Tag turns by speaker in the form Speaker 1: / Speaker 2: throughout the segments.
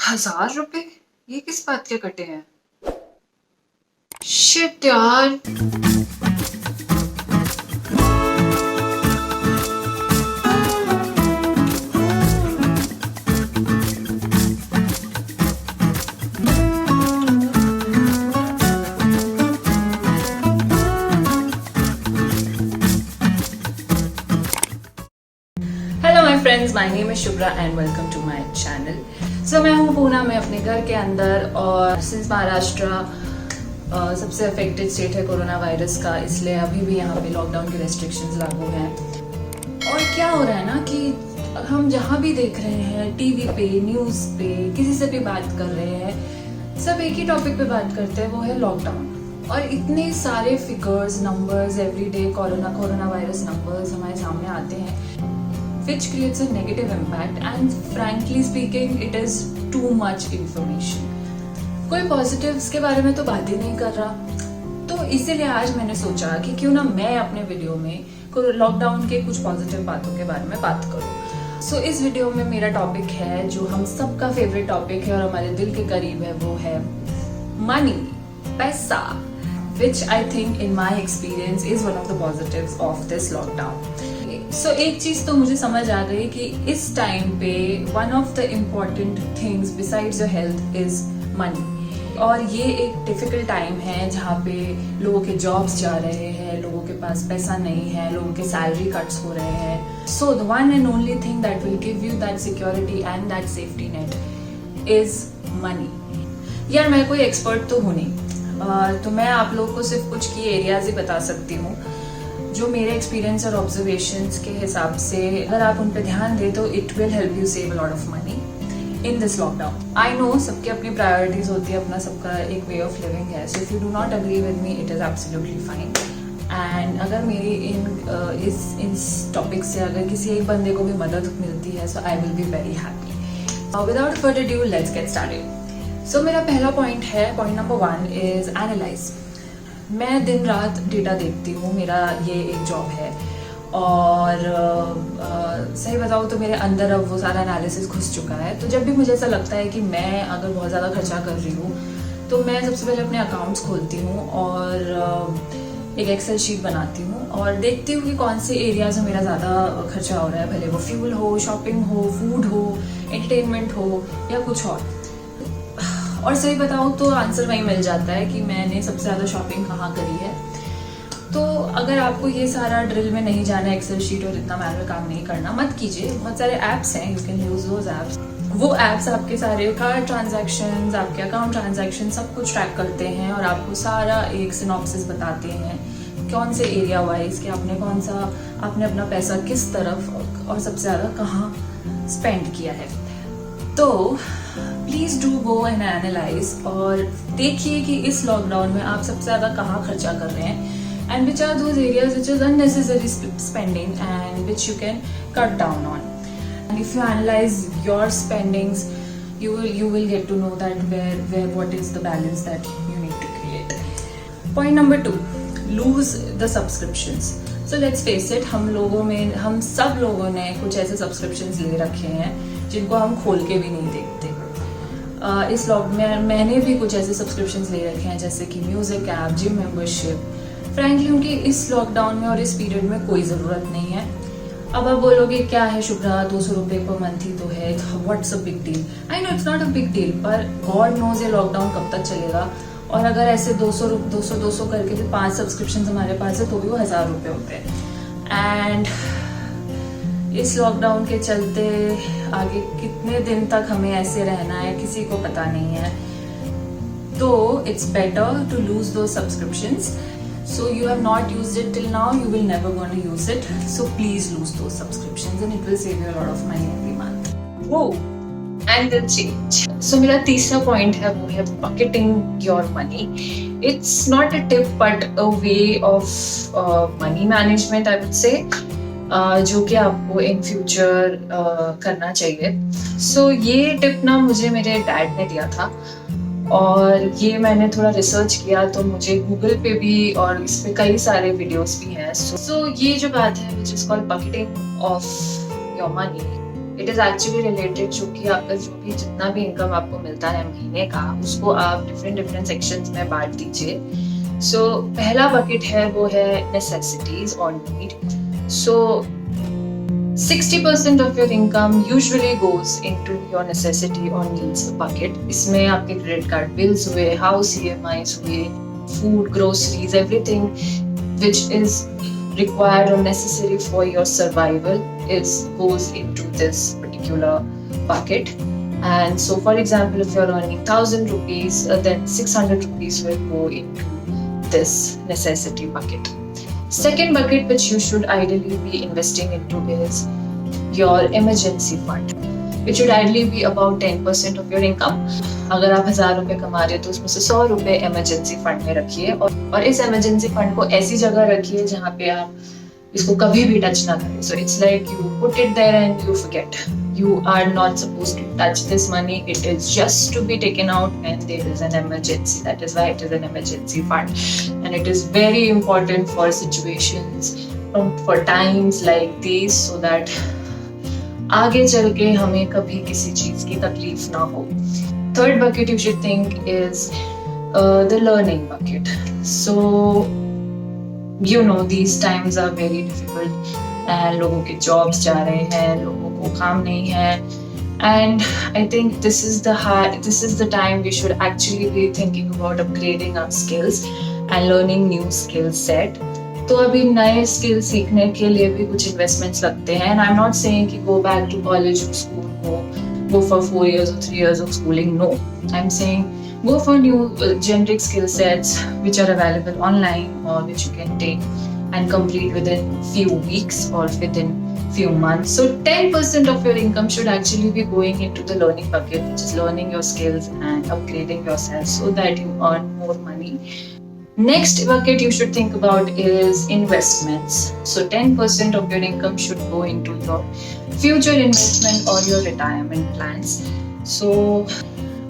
Speaker 1: 1000 रुपए? ये किस बात के कटे हैं? शिट यार। Hello my friends, my name is Shubhra and welcome to my channel. So मैं हूँ पूना में अपने घर के अंदर, और सिंस महाराष्ट्र सबसे अफेक्टेड स्टेट है कोरोना वायरस का, इसलिए अभी भी यहाँ पे लॉकडाउन के रेस्ट्रिक्शंस लागू हैं। और क्या हो रहा है ना कि हम जहाँ भी देख रहे हैं, टीवी पे, न्यूज़ पे, किसी से भी बात कर रहे हैं, सब एक ही टॉपिक पे बात करते हैं, वो है लॉकडाउन। और इतने सारे figures, numbers everyday corona virus numbers हमारे सामने आते हैं, which creates a negative impact, and frankly speaking it is too much information. कोई पॉजिटिव्स के बारे में तो बात ही नहीं कर रहा। तो इसीलिए आज मैंने सोचा कि क्यों ना मैं अपने वीडियो में लॉकडाउन के कुछ पॉजिटिव बातों के बारे में बात करूं। सो इस वीडियो में मेरा टॉपिक है जो हम सबका फेवरेट टॉपिक है और हमारे दिल के करीब है, वो है मनी, पैसा, which I think in my experience is one of the positives of this lockdown. So एक चीज तो मुझे समझ आ गई कि इस टाइम पे one of the important things besides your health is money. और ये एक डिफिकल्ट टाइम है जहाँ पे लोगों के जॉब्स जा रहे हैं, लोगों के पास पैसा नहीं है, लोगों के सैलरी कट्स हो रहे हैं। So the one and only thing that will give you that security and that safety net is money. यार मैं कोई एक्सपर्ट तो हूँ नहीं, तो मैं आप लोगों को सिर्फ कुछ की एरियाज ही बता सकती हूँ जो मेरे एक्सपीरियंस और ऑब्जर्वेशंस के हिसाब से अगर आप उन पर ध्यान दें तो it will help you save a lot of money in this lockdown. I know सबकी अपनी प्रायोरिटीज होती है, अपना सबका एक वे ऑफ लिविंग है। So if you do not agree with me it is absolutely fine. And अगर मेरी इस टॉपिक से अगर किसी एक बंदे को भी मदद मिलती है so I will be very happy. Without further due let's get started. So मेरा पहला पॉइंट है, पॉइंट नंबर 1 इज एनालाइज। मैं दिन रात डेटा देखती हूँ, मेरा ये एक जॉब है, और सही बताऊँ तो मेरे अंदर अब वो सारा एनालिसिस घुस चुका है। तो जब भी मुझे ऐसा लगता है कि मैं अगर बहुत ज़्यादा खर्चा कर रही हूँ तो मैं सबसे पहले अपने अकाउंट्स खोलती हूँ और एक एक्सेल शीट बनाती हूँ और देखती हूँ कि कौन से एरियाज में मेरा ज़्यादा खर्चा हो रहा है, भले वो फ्यूल हो, शॉपिंग हो, फूड हो, एंटरटेनमेंट हो या कुछ और सही बताऊँ तो आंसर वही मिल जाता है कि मैंने सबसे ज़्यादा शॉपिंग कहाँ करी है। तो अगर आपको ये सारा ड्रिल में नहीं जाना, एक्सेल शीट और इतना मैनुअल काम नहीं करना, मत कीजिए। बहुत सारे ऐप्स हैं, you can use those apps. वो ऐप्स आपके सारे कार्ड ट्रांजैक्शंस, आपके अकाउंट ट्रांजैक्शन सब कुछ ट्रैक करते हैं और आपको सारा एक सिनॉप्सिस बताते हैं कौन से एरिया वाइज कि आपने अपना पैसा किस तरफ और सबसे ज़्यादा कहाँ स्पेंड किया है। तो please do go and analyse और देखिए कि इस लॉकडाउन में आप सबसे ज्यादा कहाँ खर्चा कर रहे हैं, and which are those areas which is unnecessary spending and which you can cut down on. And if you analyse your spendings you will get to know that where what is the balance that you need to create. Point number 2, lose the subscriptions. So let's face it, हम सब लोगों ने कुछ ऐसे subscriptions ले रखे हैं जिनको हम खोल के भी नहीं देखते। इस लॉकडाउन में मैंने भी कुछ ऐसे सब्सक्रिप्शंस ले रखे हैं जैसे कि music app, gym membership. Frankly उनकी इस लॉकडाउन में और इस पीरियड में कोई ज़रूरत नहीं है। अब आप बोलोगे क्या है शुभ्रा, 200 रुपये पर मंथ ही तो है, what's a big deal. I know it's not a big deal, पर गॉड नोज ये लॉकडाउन कब तक चलेगा। और अगर ऐसे 200 करके भी 5 सब्सक्रिप्शन हमारे पास है तो भी वो 1000 रुपये होते हैं। एंड इस लॉकडाउन के चलते आगे कितने दिन तक हमें ऐसे रहना है किसी को पता नहीं है। तो इट्स बेटर टू लूज दो subscriptions. So you have not used it till now, you will never going to use it. So please lose those subscriptions and it will save you a lot of money every month. Whoa! And the change. So मेरा तीसरा point है वो है bucketing your money. It's not a tip but a way of money management I would say. जो कि आपको in future करना चाहिए। सो ये टिप ना मुझे मेरे डैड ने दिया था और ये मैंने थोड़ा रिसर्च किया तो मुझे गूगल पे भी और इस पे कई सारे वीडियोस भी हैं। सो ये जो बात है which is called bucketing of your money it is actually related, जो कि आपका जो भी जितना भी इनकम आपको मिलता है महीने का, उसको आप डिफरेंट सेक्शंस में बांट दीजिए. सो पहला बकेट है वो है नेसेसिटीज और need. So 60% of your income usually goes into your necessity or needs bucket. इसमें आपके क्रेडिट कार्ड बिल्स हुए, हाउस EMIs हुए, food, groceries, everything which is required or necessary for your survival goes into this particular bucket. And so, for example, if you're earning 1,000 rupees, then 600 rupees will go into this necessity bucket. Second bucket which you should ideally be investing into is your emergency fund. It should ideally be about 10% of your income. अगर आप 1,000 रुपए कमा रहे हो तो उसमें से 100 रुपए इमरजेंसी फंड में रखिए, और इस इमरजेंसी फंड को ऐसी जगह रखिए जहाँ पे आप इसको कभी भी टच ना करें. So it's like you put it there and you forget. You are not supposed to touch this money. It is just to be taken out when there is an emergency. That is why it is an emergency fund. And it is very important for situations, for times like these, so that आगे चल के हमें कभी किसी चीज की तकलीफ ना हो. Third bucket you should think is the learning bucket. So you know these times are very difficult and लोगों के jobs जा रहे हैं, लोगों को काम नहीं है, and I think this is the time we should actually be thinking about upgrading our skills and learning new skill set. तो अभी नए स्किल सीखने के लिए भी कुछ इन्वेस्टमेंट्स लगते हैं. And I am not saying कि गो बैक टू कॉलेज और school, go for 4 years or 3 years of schooling. No, I'm saying go for new generic skill sets which are available online or which you can take and complete within few weeks or within few months. So 10% of your income should actually be going into the learning bucket, which is learning your skills and upgrading yourself so that you earn more money. Next bucket you should think about is investments. So 10% of your income should go into your future investment or your retirement plans. So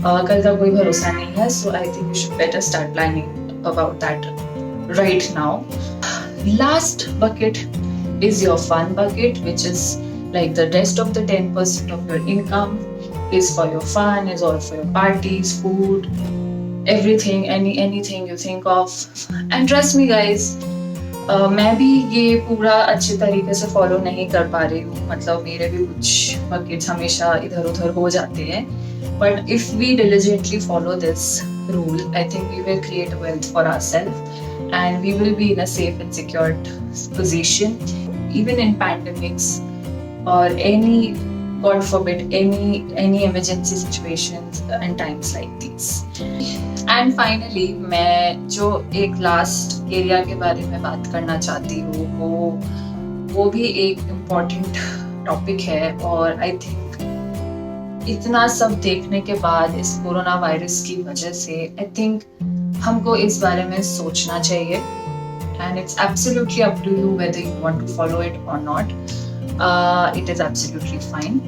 Speaker 1: कल का कोई भरोसा नहीं है, so I think you should better start planning about that right now. Last bucket is your fun bucket, which is like the rest of the 10% of your income is for your fun, is all for your parties, food, everything, anything you think of. And trust me guys, मैं भी ये पूरा अच्छे तरीके से follow नहीं कर पा रही हूँ. मतलब मेरे भी कुछ बकेट्स हमेशा इधर उधर हो जाते हैं. But if we diligently follow this rule, I think we will create wealth for ourselves and we will be in a safe and secure position, even in pandemics or any, God forbid, any emergency situations and times like these. And finally, मैं जो एक last area के बारे में बात करना चाहती हूँ वो भी एक इम्पॉर्टेंट टॉपिक है. और आई थिंक इतना सब देखने के बाद इस कोरोना वायरस की वजह से आई थिंक हमको इस बारे में सोचना चाहिए. And it's absolutely up to you whether you want to follow it और not. It is absolutely fine.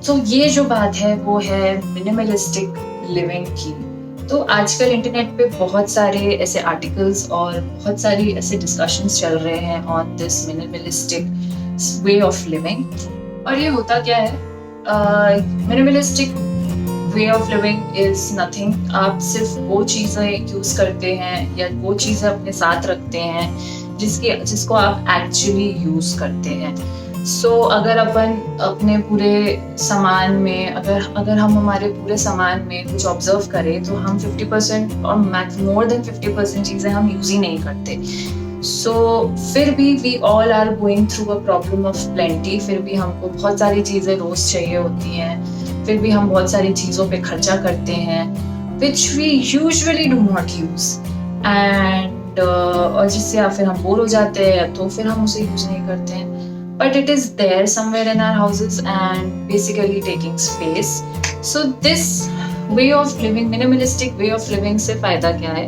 Speaker 1: तो ये जो बात है वो है मिनिमलिस्टिक लिविंग की. तो आजकल इंटरनेट पे बहुत सारे ऐसे आर्टिकल्स और बहुत सारी ऐसे डिस्कशंस चल रहे हैं on this minimalistic way of living. और ये होता क्या है, minimalistic way of living is nothing. आप सिर्फ वो चीज़ें यूज़ करते हैं या वो चीज़ें अपने साथ रखते हैं जिसको आप एक्चुअली यूज़ करते हैं. सो अगर अपन अपने पूरे सामान में अगर हम हमारे पूरे सामान में कुछ ऑब्जर्व करें तो हम 50% और मोर देन 50% चीज़ें हम यूज़ ही नहीं करते. सो फिर भी we all are going through a problem of plenty. फिर भी हमको बहुत सारी चीज़ें रोज़ चाहिए होती हैं. फिर भी हम बहुत सारी चीज़ों पे खर्चा करते हैं which we usually do not use. And और जिससे या फिर हम बोर हो जाते हैं तो फिर हम उसे यूज़ नहीं करते हैं. But it is there somewhere in our houses and basically taking space. So this way of living, minimalistic way of living से फायदा क्या है?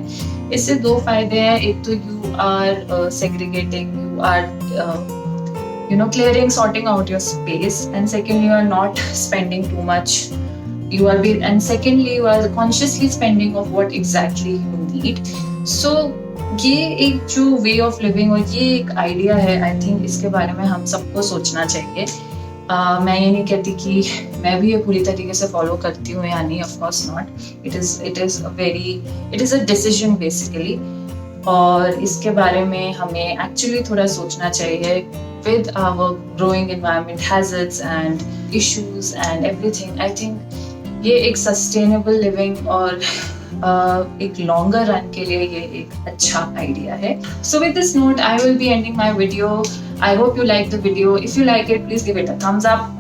Speaker 1: इससे दो फायदे हैं. एक तो you are segregating, you are clearing, sorting out your space, and second you are not spending too much. And secondly you are consciously spending of what exactly you need. So ये एक जो वे ऑफ लिविंग और ये एक idea है, I think इसके बारे में हम सबको सोचना चाहिए मैं ये नहीं कहती कि मैं भी ये पूरी तरीके से फॉलो करती हूँ या नहीं, of course not. It is a decision basically, और इसके बारे में हमें एक्चुअली थोड़ा सोचना चाहिए with our growing environment hazards and issues and everything. I think ये एक sustainable living और एक longer run के लिए ये एक अच्छा idea है. So with this note, I will be ending my video. I hope you like the video. If you like it, please give it a thumbs up.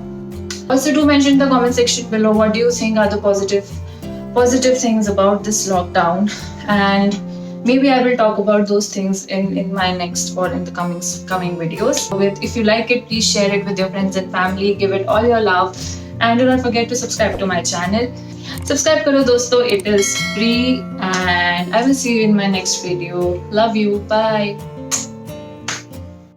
Speaker 1: Also do mention in the comment section below what do you think are the positive things about this lockdown, and maybe I will talk about those things in my next or in the coming videos. If you like it, please share it with your friends and family. Give it all your love, and do not forget to subscribe to my channel. Subscribe karo dosto, it is free, and I will see you in my next video. Love you. Bye.